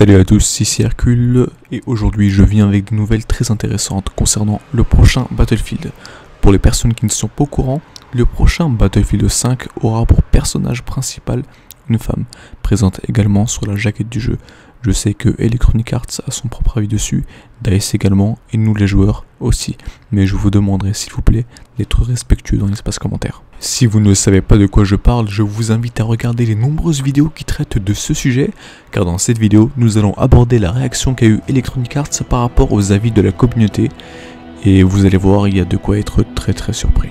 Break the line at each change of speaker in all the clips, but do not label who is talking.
Salut à tous, ici Hercule et aujourd'hui je viens avec des nouvelles très intéressantes concernant le prochain Battlefield. Pour les personnes qui ne sont pas au courant, le prochain Battlefield 5 aura pour personnage principal une femme, présente également sur la jaquette du jeu. Je sais que Electronic Arts a son propre avis dessus, DICE également et nous les joueurs aussi, mais je vous demanderai s'il vous plaît d'être respectueux dans l'espace commentaire. Si vous ne savez pas de quoi je parle, je vous invite à regarder les nombreuses vidéos qui traitent de ce sujet, car dans cette vidéo, nous allons aborder la réaction qu'a eu Electronic Arts par rapport aux avis de la communauté, et vous allez voir, il y a de quoi être très surpris.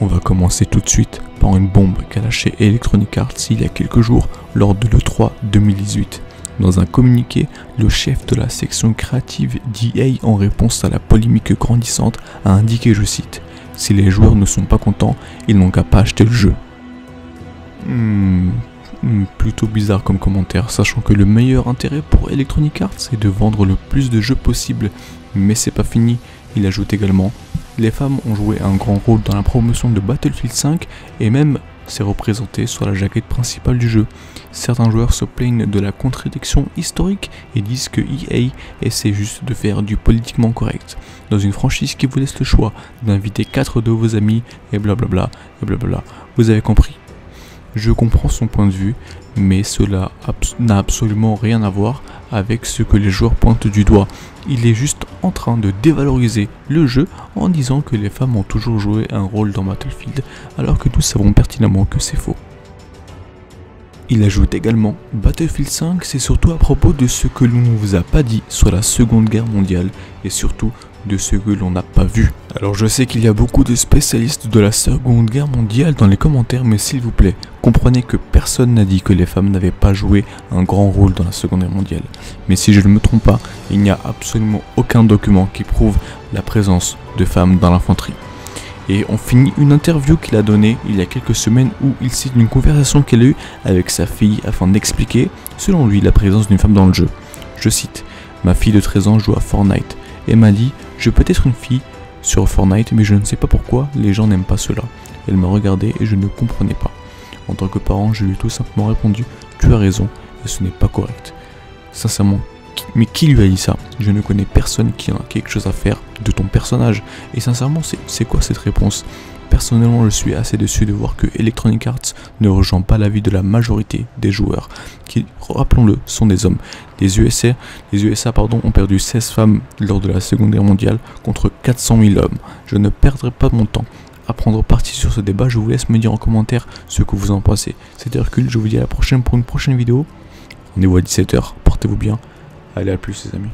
On va commencer tout de suite par une bombe qu'a lâché Electronic Arts il y a quelques jours lors de l'E3 2018. Dans un communiqué, le chef de la section créative d'EA, en réponse à la polémique grandissante, a indiqué, je cite, « Si les joueurs ne sont pas contents, ils n'ont qu'à pas acheter le jeu. » Plutôt bizarre comme commentaire, sachant que le meilleur intérêt pour Electronic Arts est de vendre le plus de jeux possible. Mais c'est pas fini, il ajoute également, « Les femmes ont joué un grand rôle dans la promotion de Battlefield 5 et même c'est représenté sur la jaquette principale du jeu. Certains joueurs se plaignent de la contradiction historique et disent que EA essaie juste de faire du politiquement correct dans une franchise qui vous laisse le choix d'inviter 4 de vos amis et blablabla et blablabla. Vous avez compris. Je comprends son point de vue, mais cela n'a absolument rien à voir avec ce que les joueurs pointent du doigt. Il est juste en train de dévaloriser le jeu en disant que les femmes ont toujours joué un rôle dans Battlefield, alors que nous savons pertinemment que c'est faux. Il ajoute également, Battlefield 5 c'est surtout à propos de ce que l'on ne vous a pas dit sur la Seconde Guerre mondiale et surtout de ce que l'on n'a pas vu. Alors je sais qu'il y a beaucoup de spécialistes de la Seconde Guerre mondiale dans les commentaires, mais s'il vous plaît, comprenez que personne n'a dit que les femmes n'avaient pas joué un grand rôle dans la Seconde Guerre mondiale. Mais si je ne me trompe pas, il n'y a absolument aucun document qui prouve la présence de femmes dans l'infanterie. Et on finit une interview qu'il a donnée il y a quelques semaines où il cite une conversation qu'il a eue avec sa fille afin d'expliquer, selon lui, la présence d'une femme dans le jeu. Je cite, « Ma fille de 13 ans joue à Fortnite et m'a dit « Je peux être une fille sur Fortnite mais je ne sais pas pourquoi les gens n'aiment pas cela. » Elle m'a regardé et je ne comprenais pas. En tant que parent, je lui ai tout simplement répondu « Tu as raison et ce n'est pas correct. » Sincèrement, mais qui lui a dit ça? Je ne connais personne qui a quelque chose à faire de ton personnage. Et sincèrement, c'est quoi cette réponse? Personnellement, je suis assez déçu de voir que Electronic Arts ne rejoint pas l'avis de la majorité des joueurs, qui, rappelons-le, sont des hommes. Les USA ont perdu 16 femmes lors de la Seconde Guerre mondiale contre 400 000 hommes. Je ne perdrai pas mon temps à prendre parti sur ce débat. Je vous laisse me dire en commentaire ce que vous en pensez. C'était Hercule, je vous dis à la prochaine pour une prochaine vidéo. Rendez-vous à 17 h, portez-vous bien. Allez, à plus les amis.